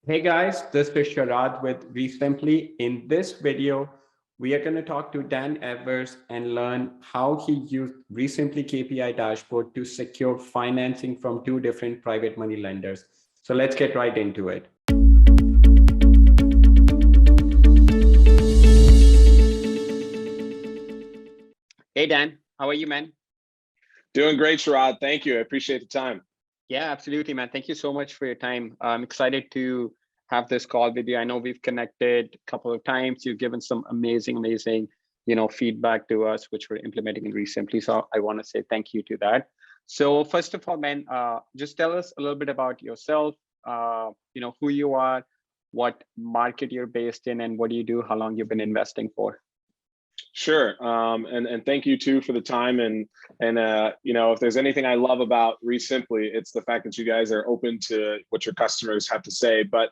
Hey guys, this is Sharad with REsimpli. In this video, we are going to talk to Dan Evers and learn how he used REsimpli KPI Dashboard to secure financing from two different private money lenders. So let's get right into it. Hey Dan, how are you, man? Doing great, Sharad. Thank you. I appreciate the time. Yeah, absolutely, man. Thank you so much for your time. I'm excited to have this call with you. I know we've connected a couple of times. You've given some amazing, feedback to us, which we're implementing in REsimpli. So I want to say thank you to that. So first of all, man, just tell us a little bit about yourself. Who you are, what market you're based in, and what do you do? How long you've been investing for? Sure. And thank you too for the time. And if there's anything I love about REsimpli, it's the fact that you guys are open to what your customers have to say. But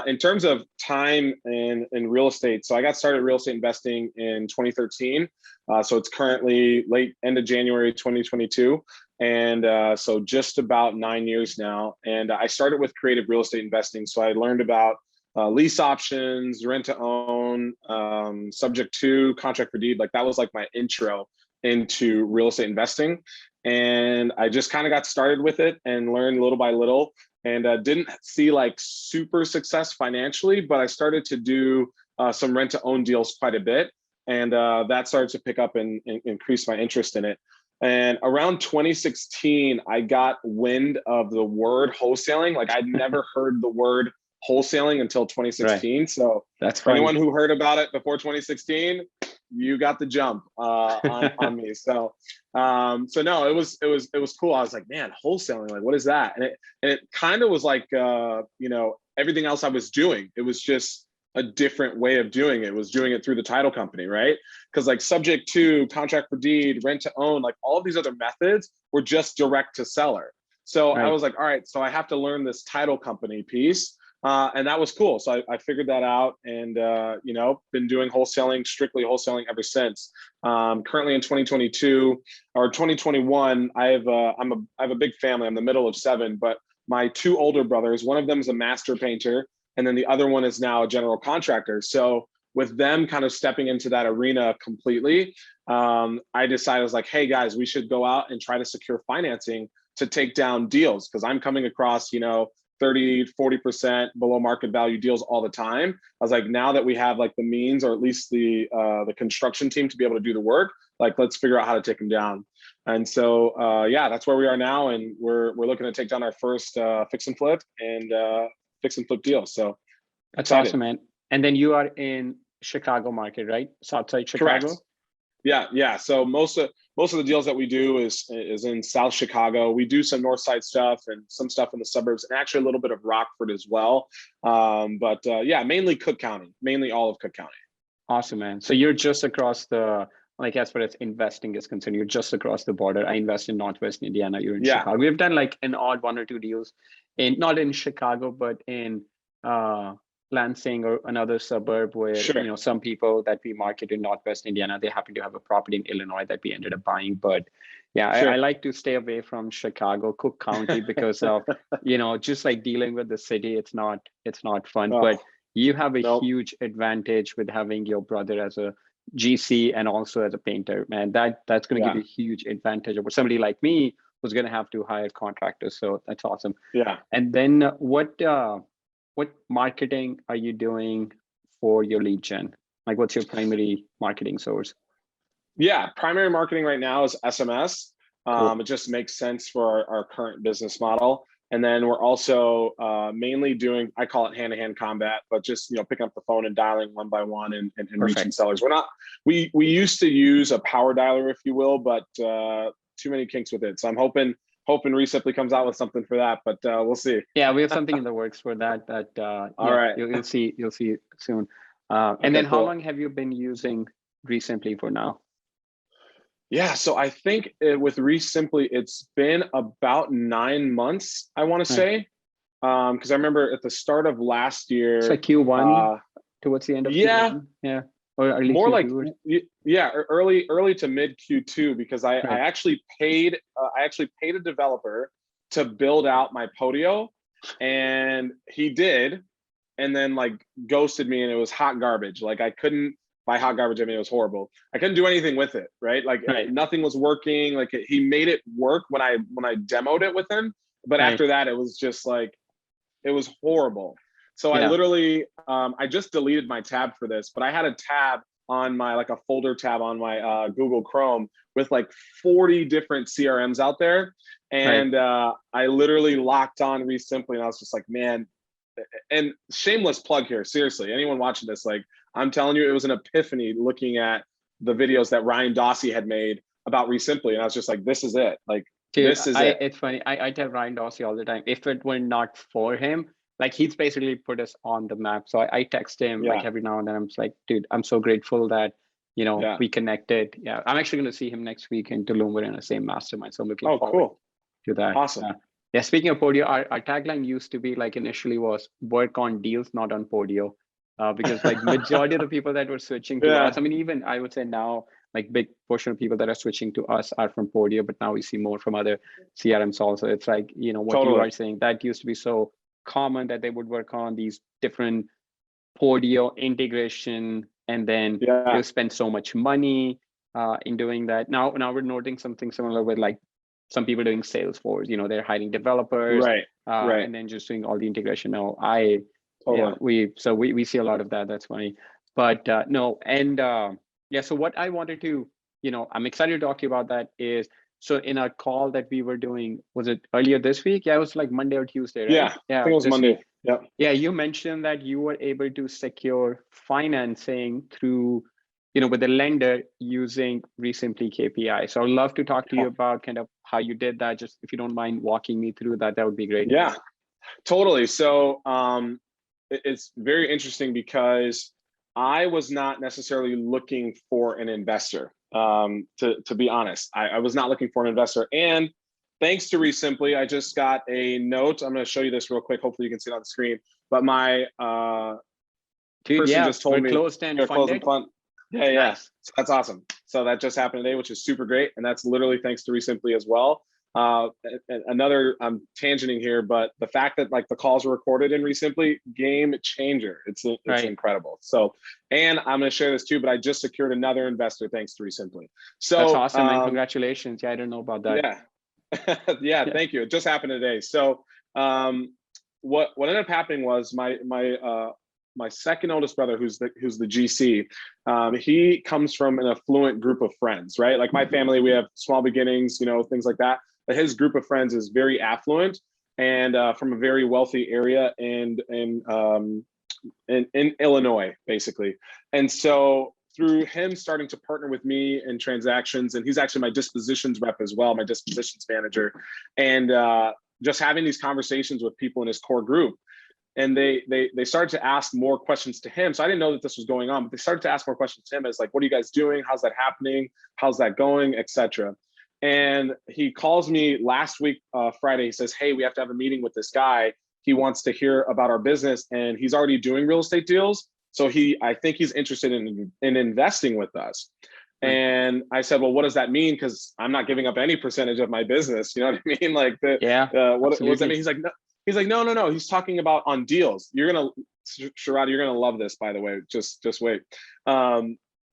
in terms of time in real estate, so I got started real estate investing in 2013. So it's currently end of January 2022. And so just about 9 years now. And I started with creative real estate investing. So I learned about lease options, rent to own, subject to, contract for deed. Like that was like my intro into real estate investing. And I just kind of got started with it and learned little by little, and didn't see like super success financially, but I started to do some rent to own deals quite a bit. And that started to pick up and increase my interest in it. And around 2016, I got wind of the word wholesaling. Like I'd never heard the word wholesaling until 2016. Right. So that's for anyone who heard about it before 2016, you got the jump on me. So no, it was cool. I was like, man, wholesaling, like, what is that? And it kind of was like, everything else I was doing. It was just a different way of doing it. It was doing it through the title company, right? Because like subject to, contract for deed, rent to own, like all of these other methods were just direct to seller. So right. I was like, all right, so I have to learn this title company piece. And that was cool. So I figured that out, and been doing strictly wholesaling ever since. Currently in 2022 or 2021, I have a big family. I'm the middle of 7, but my 2 older brothers, one of them is a master painter, and then the other one is now a general contractor. So with them kind of stepping into that arena completely, I decided, I was like, hey guys, we should go out and try to secure financing to take down deals, because I'm coming across, 30-40% below market value deals all the time. I was like, now that we have like the means, or at least the construction team to be able to do the work, like let's figure out how to take them down. And so yeah, that's where we are now, and we're looking to take down our first fix and flip deal. So that's excited. Awesome, man. And then you are in Chicago market, right? Southside Chicago. Correct. Yeah. So most of the deals that we do is in South Chicago. We do some North Side stuff and some stuff in the suburbs, and actually a little bit of Rockford as well. But yeah, mainly Cook County, mainly all of Cook County. Awesome, man. So you're just across the, like, as far as investing is concerned, you're just across the border. I invest in Northwest Indiana. You're in Chicago. We've done like an odd 1 or 2 deals not in Chicago, but in Lansing or another suburb where, sure. Some people that we market in Northwest Indiana, they happen to have a property in Illinois that we ended up buying. But yeah, sure. I like to stay away from Chicago, Cook County, because of, just like dealing with the city, it's not fun. Oh, but you have a huge advantage with having your brother as a GC and also as a painter, man. That's going to give you a huge advantage over somebody like me who's going to have to hire contractors. So that's awesome. Yeah. And then what marketing are you doing for your lead gen? Like, what's your primary marketing source? Yeah, primary marketing right now is SMS. Cool. It just makes sense for our current business model. And then we're also mainly doing, I call it hand-to-hand combat, but just picking up the phone and dialing one by one and reaching sellers. We used to use a power dialer, if you will, but too many kinks with it. So I'm hoping REsimpli comes out with something for that, but we'll see. Yeah, we have something in the works for that. All right, you'll see soon. And then, how long have you been using REsimpli for now? Yeah, so I think with REsimpli, it's been about 9 months, I want to say, because I remember at the start of last year. It's like Q1 towards the end of Q1. Yeah. Or early more Q2. Like early to mid Q2, because I actually paid a developer to build out my Podio, and he did, and then like ghosted me, and it was hot garbage. Like I couldn't, by hot garbage, I mean, it was horrible. I couldn't do anything with it, right? Like nothing was working. Like he made it work when I demoed it with him. But after that, it was just like, it was horrible. So I literally, I just deleted my tab for this, but I had a tab on my, like a folder tab on my Google Chrome with like 40 different CRMs out there. And I literally locked on REsimpli, and I was just like, man, and shameless plug here, seriously, anyone watching this, like, I'm telling you, it was an epiphany looking at the videos that Ryan Dossi had made about REsimpli. And I was just like, this is it. Like, dude, this is it. It's funny. I tell Ryan Dossi all the time, if it were not for him, like he's basically put us on the map. So I text him like every now and then. I'm just like, dude, I'm so grateful that, you know, we connected. Yeah. I'm actually going to see him next week in Tulum. We're in the same mastermind. So I'm looking forward to that. Awesome. Yeah. Speaking of Podio, our tagline used to be like initially was work on deals, not on Podio. Because like majority of the people that were switching to us, I mean, even I would say now, like big portion of people that are switching to us are from Podio, but now we see more from other CRMs also. It's like, you know, what you are saying, that used to be so common that they would work on these different Podio integration, and then they'll spend so much money in doing that. Now we're noting something similar with like some people doing Salesforce, you know, they're hiring developers, and then just doing all the integration. Now we see a lot of that. That's funny. But no, and so what I wanted to, you know, I'm excited to talk to you about that is, so in our call that we were doing, was it earlier this week? Yeah, it was like Monday or Tuesday, right? Yeah, I think it was Monday. Yeah, you mentioned that you were able to secure financing through, you know, with the lender using REsimpli KPI. So I'd love to talk to you about kind of how you did that. Just if you don't mind walking me through that, that would be great. Yeah, totally. So it's very interesting because I was not necessarily looking for an investor. To be honest, I was not looking for an investor. And thanks to REsimpli, I just got a note. I'm going to show you this real quick. Hopefully you can see it on the screen. But my person just told me closed and funded. Yeah. Nice. So that's awesome. So that just happened today, which is super great. And that's literally thanks to REsimpli as well. Another, I'm tangenting here, but the fact that like the calls were recorded in REsimpli, game changer. It's incredible. So, and I'm going to share this too, but I just secured another investor thanks to REsimpli. So that's awesome, and congratulations. Yeah, I didn't know about that. Yeah, thank you. It just happened today. So what ended up happening was my second oldest brother, who's the GC, he comes from an affluent group of friends, right? Like my family, we have small beginnings, you know, things like that. But his group of friends is very affluent and from a very wealthy area in Illinois, basically. And so through him starting to partner with me in transactions, and he's actually my dispositions rep as well, my dispositions manager, and just having these conversations with people in his core group. And they started to ask more questions to him. So I didn't know that this was going on, but they started to ask more questions to him as like, what are you guys doing? How's that happening? How's that going, etc. And he calls me last week, Friday. He says, hey, we have to have a meeting with this guy. He wants to hear about our business, and he's already doing real estate deals. So I think he's interested in investing with us. And I said, well, what does that mean? Because I'm not giving up any percentage of my business. You know what I mean? Like, what does that mean? He's like, no. He's like, no. He's talking about on deals. Sharad, you're gonna love this, by the way. Just wait.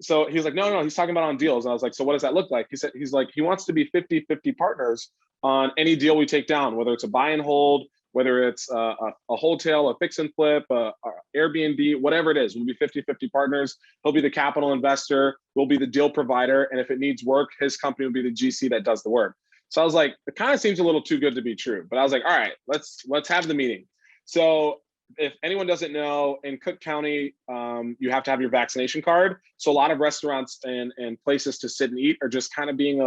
So he's like, no, he's talking about on deals. And I was like, so what does that look like? He's like, he wants to be 50-50 partners on any deal we take down, whether it's a buy and hold, whether it's a hotel, a fix and flip, a Airbnb, whatever it is. We'll be 50-50 partners. He'll be the capital investor. We'll be the deal provider. And if it needs work, his company will be the GC that does the work. So I was like, it kind of seems a little too good to be true. But I was like, all right, let's have the meeting. So if anyone doesn't know, in Cook County, you have to have your vaccination card. So a lot of restaurants and places to sit and eat are just kind of being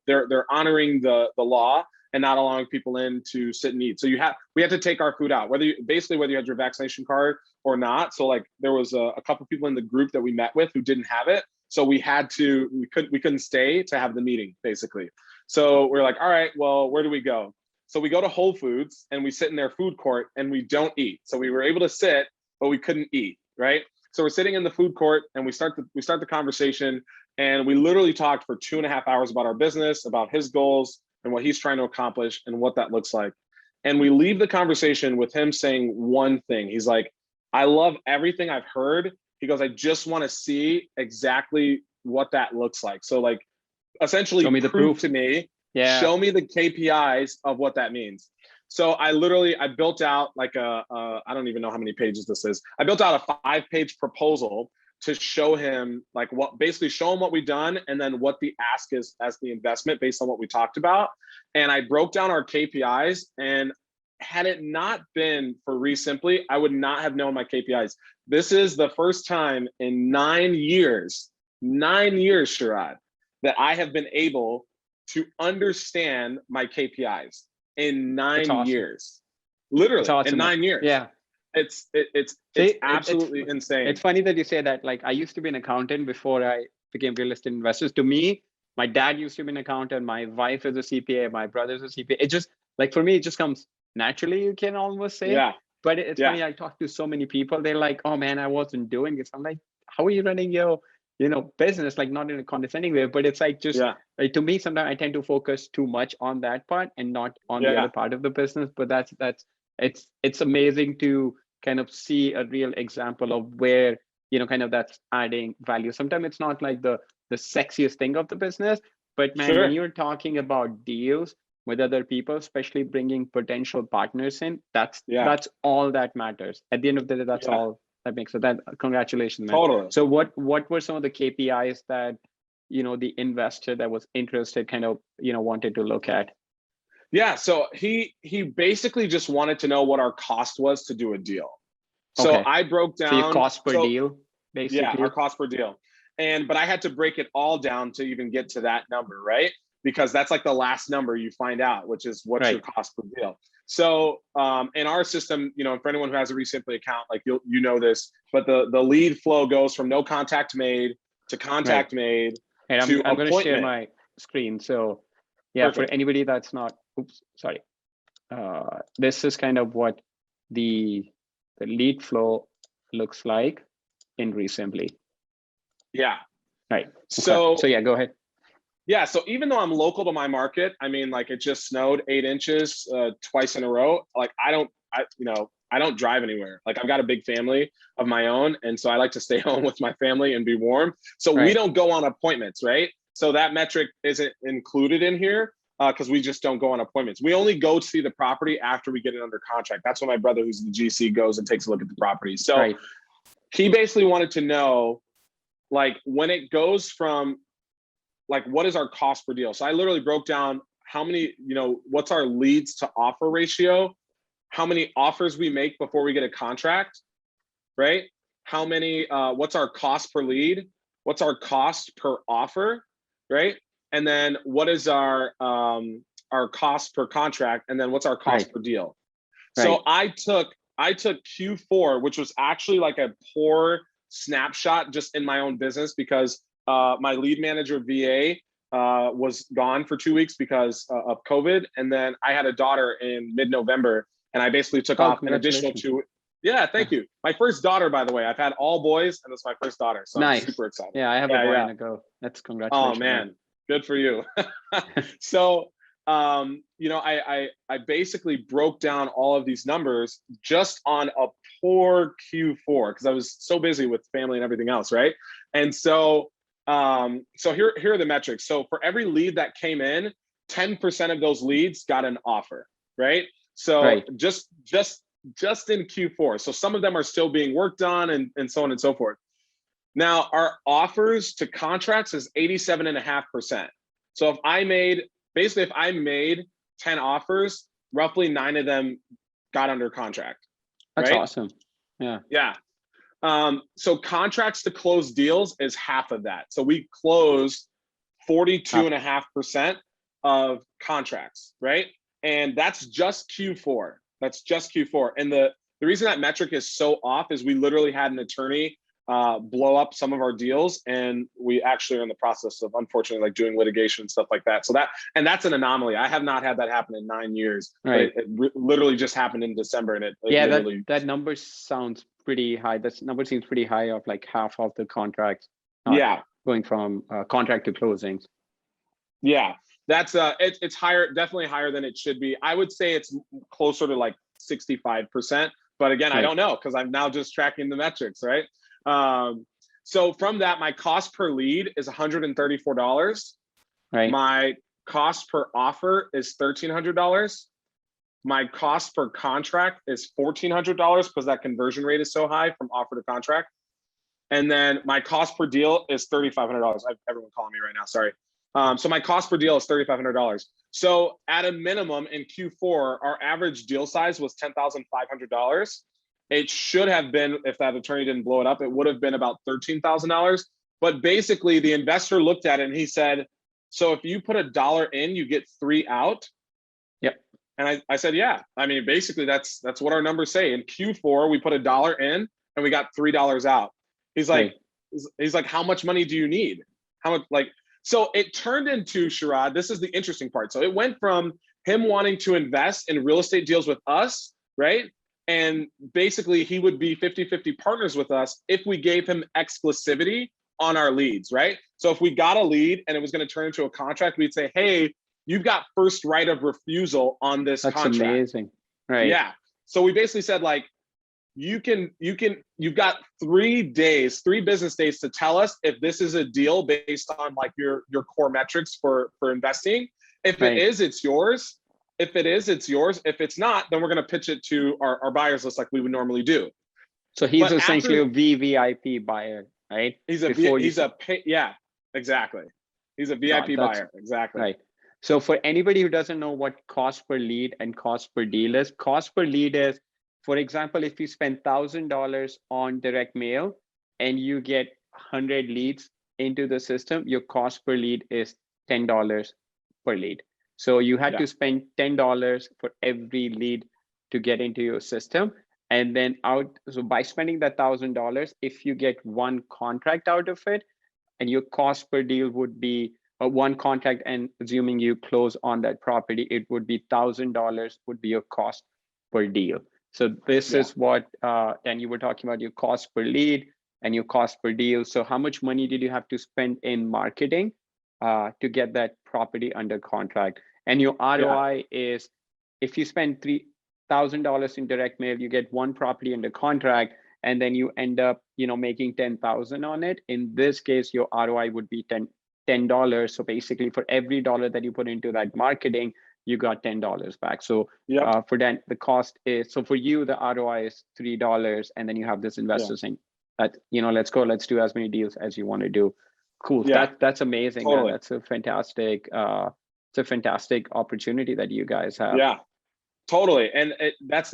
they're honoring the law and not allowing people in to sit and eat. So we had to take our food out, whether you had your vaccination card or not. So like there was a couple of people in the group that we met with who didn't have it. So we couldn't stay to have the meeting, basically. So we're like, all right, well, where do we go? So we go to Whole Foods and we sit in their food court and we don't eat. So we were able to sit, but we couldn't eat, right? So we're sitting in the food court and we start the conversation, and we literally talked for 2.5 hours about our business, about his goals and what he's trying to accomplish and what that looks like. And we leave the conversation with him saying one thing. He's like, I love everything I've heard. He goes, I just want to see exactly what that looks like. So like, essentially show me the proof to me, yeah, show me the KPIs of what that means. So I built out like I don't even know how many pages this is. I built out a 5-page proposal to show him like basically show him what we've done and then what the ask is as the investment based on what we talked about. And I broke down our KPIs, and had it not been for REsimpli, I would not have known my KPIs. This is the first time in 9 years, Sharad, that I have been able to understand my KPIs in 9 awesome. years, literally awesome, in 9 years. Yeah, it's absolutely insane. It's funny that you say that. Like, I used to be an accountant before I became real estate investors. To me, my dad used to be an accountant. My wife is a CPA. My brother's a CPA. It just like, for me, it just comes naturally, you can almost say. Yeah. But it's funny, I talk to so many people, they're like, oh man, I wasn't doing this. I'm like, how are you running your business? Like, not in a condescending way, but it's like, just like, to me, sometimes I tend to focus too much on that part and not on the other part of the business. But it's amazing to kind of see a real example of where kind of that's adding value. Sometimes it's not like the sexiest thing of the business, but man, when you're talking about deals with other people, especially bringing potential partners in, that's all that matters. At the end of the day, that's all that makes it. That congratulations, man. Totally. So what were some of the KPIs that the investor that was interested kind of wanted to look at? Yeah, so he basically just wanted to know what our cost was to do a deal. So I broke down your cost per deal, basically. Yeah, our cost per deal. But I had to break it all down to even get to that number, right? Because that's like the last number you find out, which is what's your cost per deal. So in our system, for anyone who has a REsimpli account, like you know this, but the lead flow goes from no contact made to contact made to I'm going to share my screen. So for anybody that's not, this is kind of what the lead flow looks like in REsimpli. Yeah. Right. So yeah, go ahead. Yeah, so even though I'm local to my market, I mean, like, it just snowed 8 inches twice in a row. Like, I don't drive anywhere. Like, I've got a big family of my own, and so I like to stay home with my family and be warm. So we don't go on appointments, right? So that metric isn't included in here because we just don't go on appointments. We only go to see the property after we get it under contract. That's when my brother, who's the GC, goes and takes a look at the property. So he basically wanted to know, like, when it goes from, like, what is our cost per deal? So I literally broke down how many, what's our leads to offer ratio, how many offers we make before we get a contract, right? How many, what's our cost per lead? What's our cost per offer, right? And then what is our cost per contract? And then what's our cost per deal? So I took Q4, which was actually like a poor snapshot just in my own business, because my lead manager VA was gone for 2 weeks because of COVID. And then I had a daughter in mid-November, and I basically took off an additional 2. Yeah, thank you. My first daughter, by the way. I've had all boys, and it's my first daughter. So I'm super excited. Yeah, I have a boy and a girl. That's congratulations. Oh man, good for you. So I basically broke down all of these numbers just on a poor Q4 because I was so busy with family and everything else, right? And so here are the metrics. So for every lead that came in, 10% of those leads got an offer, right? So just in Q4. So some of them are still being worked on and so on and so forth. Now our offers to contracts is 87.5%. So if I made 10 offers, roughly 9 of them got under contract. That's awesome. Yeah. Yeah. So contracts to close deals is half of that. So we closed 42.5% of contracts, right? And that's just Q4. That's just Q4. And the reason that metric is so off is we literally had an attorney blow up some of our deals, and we actually are in the process of, unfortunately, like doing litigation and stuff like that. So that's an anomaly. I have not had that happen in 9 years. Right. It literally just happened in December, and that number sounds pretty high. That number seems pretty high, of like half of the contracts. Going from contract to closings. Yeah, that's it's higher, definitely higher than it should be. I would say it's closer to like 65%. But again, I don't know because I'm now just tracking the metrics, right? So from that, my cost per lead is $134. Right. My cost per offer is $1,300. My cost per contract is $1,400 because that conversion rate is so high from offer to contract. And then my cost per deal is $3,500. Everyone calling me right now, sorry. So my cost per deal is $3,500. So at a minimum in Q4, our average deal size was $10,500. It should have been, if that attorney didn't blow it up, it would have been about $13,000. But basically the investor looked at it and he said, so if you put $1 in, you get 3 out. Yep. And I said, yeah. I mean, basically that's what our numbers say. In Q4, we put $1 in and we got $3 out. He's like, how much money do you need? How much, like, so it turned into, Sharad, this is the interesting part. So it went from him wanting to invest in real estate deals with us, right? And basically he would be 50-50 partners with us if we gave him exclusivity on our leads, right? So if we got a lead and it was going to turn into a contract, we'd say, hey, you've got first right of refusal on this contract. That's amazing, right? Yeah. So we basically said, like, you've got 3 business days to tell us if this is a deal based on like your core metrics for investing. If it is, it's yours. If it is, it's yours. If it's not, then we're going to pitch it to our buyers list like we would normally do. So he's essentially a VVIP buyer, right? Yeah, exactly. He's a VIP buyer. Exactly. Right. So for anybody who doesn't know what cost per lead and cost per deal is, cost per lead is, for example, if you spend $1,000 on direct mail and you get 100 leads into the system, your cost per lead is $10 per lead. So you had to spend $10 for every lead to get into your system. And then so by spending that $1,000, if you get one contract out of it, and your cost per deal would be one contract, and assuming you close on that property, it would be $1,000 would be your cost per deal. So this is what, Dan, you were talking about your cost per lead and your cost per deal. So how much money did you have to spend in marketing to get that property under contract? And your ROI is, if you spend $3,000 in direct mail, you get one property under contract, and then you end up, making 10,000 on it. In this case, your ROI would be $10. So basically for every dollar that you put into that marketing, you got $10 back. So for Dan, the cost is, so for you, the ROI is $3. And then you have this investor saying that, let's do as many deals as you want to do. Cool. Yeah. That's amazing. Totally. That's a fantastic, it's a fantastic opportunity that you guys have. Yeah, totally. And that's,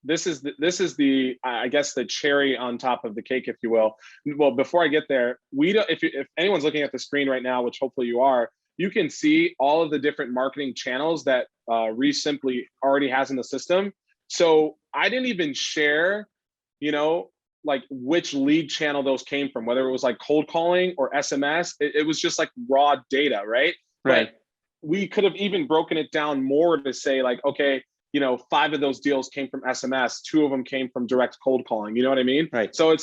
this is the I guess the cherry on top of the cake, if you will. Well, before I get there, if anyone's looking at the screen right now, which hopefully you are, you can see all of the different marketing channels that REsimpli already has in the system. So I didn't even share, like which lead channel those came from, whether it was like cold calling or SMS. It was just like raw data, right? Right. But we could have even broken it down more to say like, okay, 5 of those deals came from SMS, 2 of them came from direct cold calling. You know what I mean? Right. So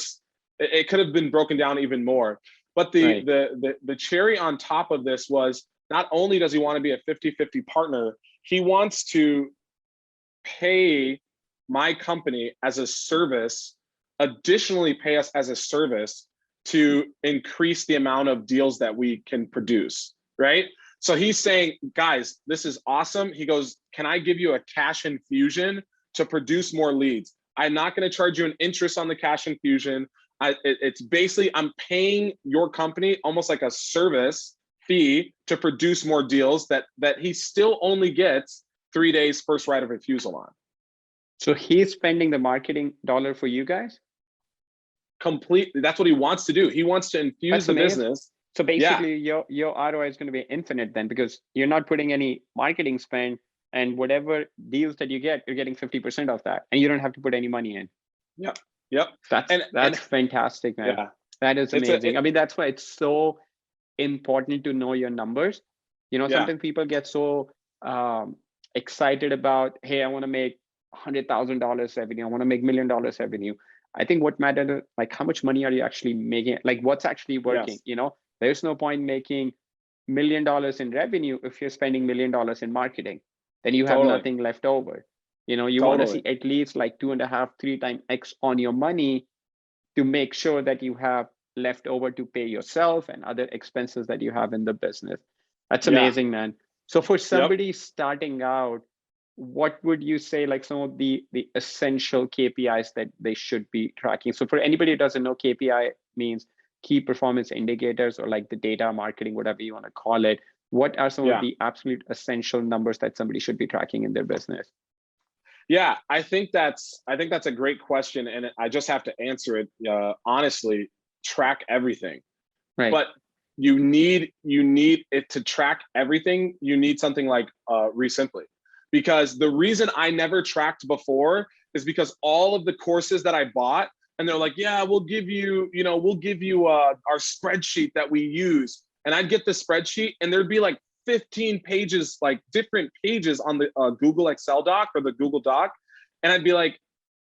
it could have been broken down even more. But the cherry on top of this was, not only does he want to be a 50-50 partner, he wants to pay my company as a service, additionally pay us as a service to increase the amount of deals that we can produce, right? So he's saying, guys, this is awesome. He goes, can I give you a cash infusion to produce more leads? I'm not going to charge you an interest on the cash infusion. It's basically, I'm paying your company almost like a service fee to produce more deals that he still only gets 3 days first right of refusal on. So he's spending the marketing dollar for you guys? Completely. That's what he wants to do. He wants to infuse the business. So basically your ROI is going to be infinite then, because you're not putting any marketing spend, and whatever deals that you get, you're getting 50% of that, and you don't have to put any money in. Yep. That's fantastic, man. Yeah. That is amazing. I mean, that's why it's so important to know your numbers. Sometimes people get so excited about, hey, I want to make $100,000 revenue. I want to make $1 million revenue. I think what matters, like, how much money are you actually making? Like, what's actually working? There's no point making $1 million in revenue if you're spending $1 million in marketing. Then you have nothing left over. You know, you want to see at least like 2.5, 3 times X on your money to make sure that you have left over to pay yourself and other expenses that you have in the business. That's amazing, man. So for somebody starting out, what would you say like some of the essential KPIs that they should be tracking? So for anybody who doesn't know, KPI means key performance indicators, or like the data marketing, whatever you want to call it. What are some of the absolute essential numbers that somebody should be tracking in their business? Yeah, I think that's a great question, and I just have to answer it honestly. Track everything, right? But you need it to track everything. You need something like REsimpli, because the reason I never tracked before is because all of the courses that I bought, and they're like, yeah, we'll give you our spreadsheet that we use, and I'd get the spreadsheet, and there'd be like 15 pages, like different pages on the Google Excel doc or the Google Doc. And I'd be like,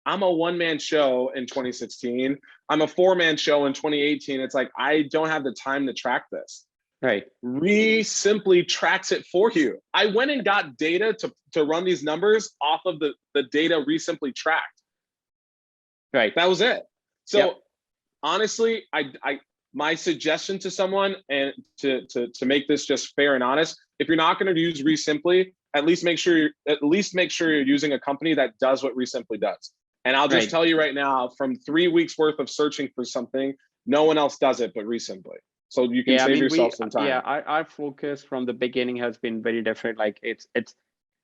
I'm a one-man show in 2016. I'm a four-man show in 2018. It's like, I don't have the time to track this. Right. REsimpli tracks it for you. I went and got data to run these numbers off of the data REsimpli tracked. Right. That was it. So honestly, my suggestion to someone, and to make this just fair and honest, if you're not going to use REsimpli, at least make sure you're using a company that does what REsimpli does. And I'll just tell you right now, from 3 weeks worth of searching for something, no one else does it but REsimpli. So you can save yourself some time. Yeah, our focus from the beginning has been very different. Like it's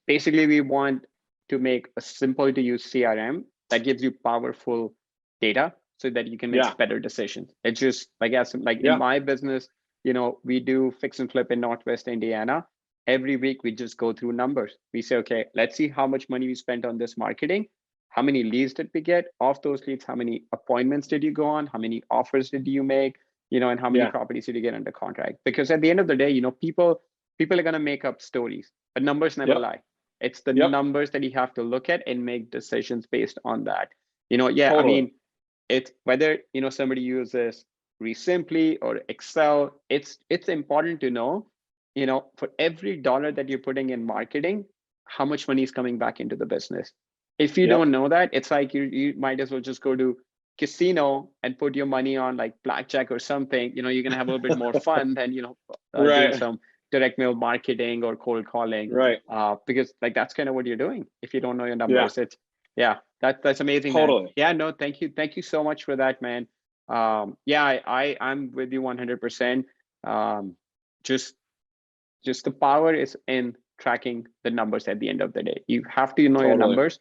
basically, we want to make a simple to use CRM that gives you powerful data so that you can make better decisions. It's just like, in my business, you know, we do fix and flip in Northwest Indiana. Every week we just go through numbers. We say, okay, let's see how much money we spent on this marketing. How many leads did we get? Of those leads, how many appointments did you go on? How many offers did you make? You know, and how many properties did you get under contract? Because at the end of the day, you know, people are going to make up stories, but numbers never lie. It's the numbers that you have to look at and make decisions based on that. You know, I mean, it's whether, you know, somebody uses REsimpli or Excel, it's important to know, you know, for every dollar that you're putting in marketing, how much money is coming back into the business. If you don't know that, it's like you might as well just go to casino and put your money on like blackjack or something. You know, you're gonna have a little bit more fun than, you know, doing some direct mail marketing or cold calling, because like that's kind of what you're doing if you don't know your numbers. It's that's amazing. Totally. Man. No, thank you so much for that, man. I'm with you 100%. Just the power is in tracking the numbers at the end of the day. You have to know your numbers,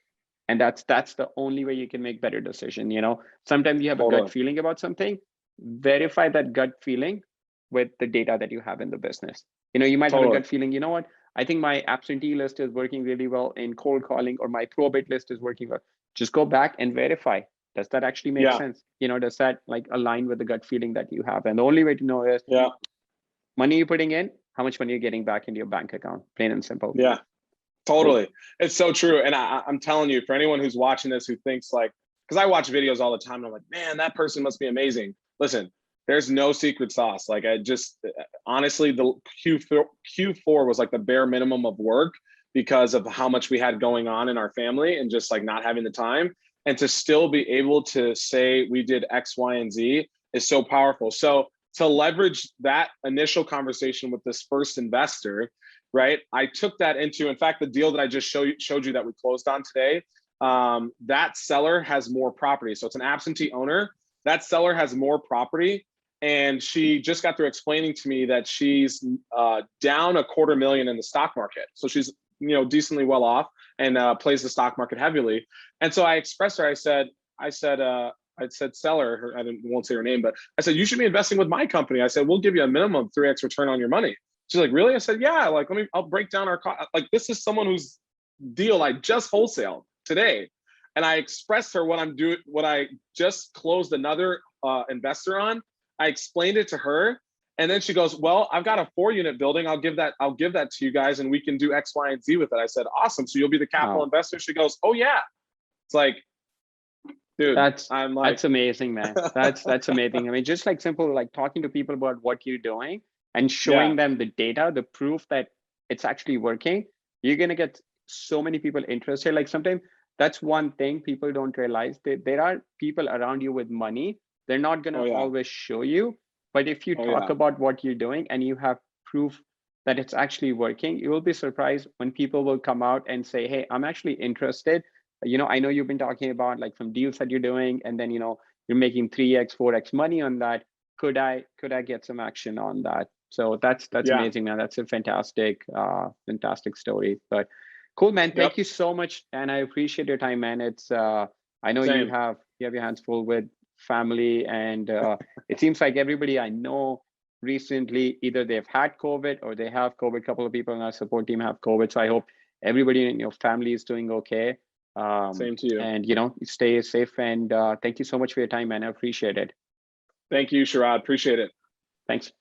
and that's the only way you can make better decision. You know, sometimes you have a gut feeling about something. Verify that gut feeling with the data that you have in the business. You know, you might have a gut feeling, you know what, I think my absentee list is working really well in cold calling, or my probate list is working well. Just go back and verify. Does that actually make sense? You know, does that like align with the gut feeling that you have? And the only way to know is money you're putting in, how much money you're getting back into your bank account, plain and simple. Yeah, totally. It's so true. And I'm telling you, for anyone who's watching this who thinks like, because I watch videos all the time and I'm like, man, that person must be amazing. Listen, there's no secret sauce. Like I just, honestly, the Q4 was like the bare minimum of work because of how much we had going on in our family and just like not having the time. And to still be able to say we did X, Y, and Z is so powerful. So to leverage that initial conversation with this first investor, right? I took that into, in fact, the deal that I just showed you that we closed on today, that seller has more property. So it's an absentee owner. That seller has more property. And she just got through explaining to me that she's down $250,000 in the stock market. So she's, you know, decently well off and plays the stock market heavily. And so I expressed her, I said, seller, won't say her name, but I said, you should be investing with my company. I said, we'll give you a minimum 3x return on your money. She's like, really? I said, yeah, like, I'll break down our cost. Like, this is someone whose deal I just wholesaled today. And I expressed her what I'm doing, what I just closed another investor on. I explained it to her. And then she goes, well, I've got a 4-unit building. I'll give that to you guys and we can do X, Y, and Z with it. I said, awesome. So you'll be the capital investor. She goes, oh yeah. It's like, dude, that's amazing, man. That's amazing. I mean, just like simple, like talking to people about what you're doing and showing them the data, the proof that it's actually working. You're going to get so many people interested. Like sometimes that's one thing people don't realize, that there are people around you with money. They're not going to always show you, but if you talk about what you're doing and you have proof that it's actually working, you will be surprised when people will come out and say, hey, I'm actually interested. I know you've been talking about like some deals that you're doing, and then you're making 3x 4x money on that. Could I get some action on that? So that's amazing, man. That's a fantastic story. But cool, man. Thank you so much, and I appreciate your time, man. It's I know you have your hands full with family, and it seems like everybody I know recently, either they've had COVID or they have COVID. A couple of people in our support team have COVID. So I hope everybody in your family is doing okay. Same to you. And stay safe. And thank you so much for your time, man. I appreciate it. Thank you, Sharad. Appreciate it. Thanks.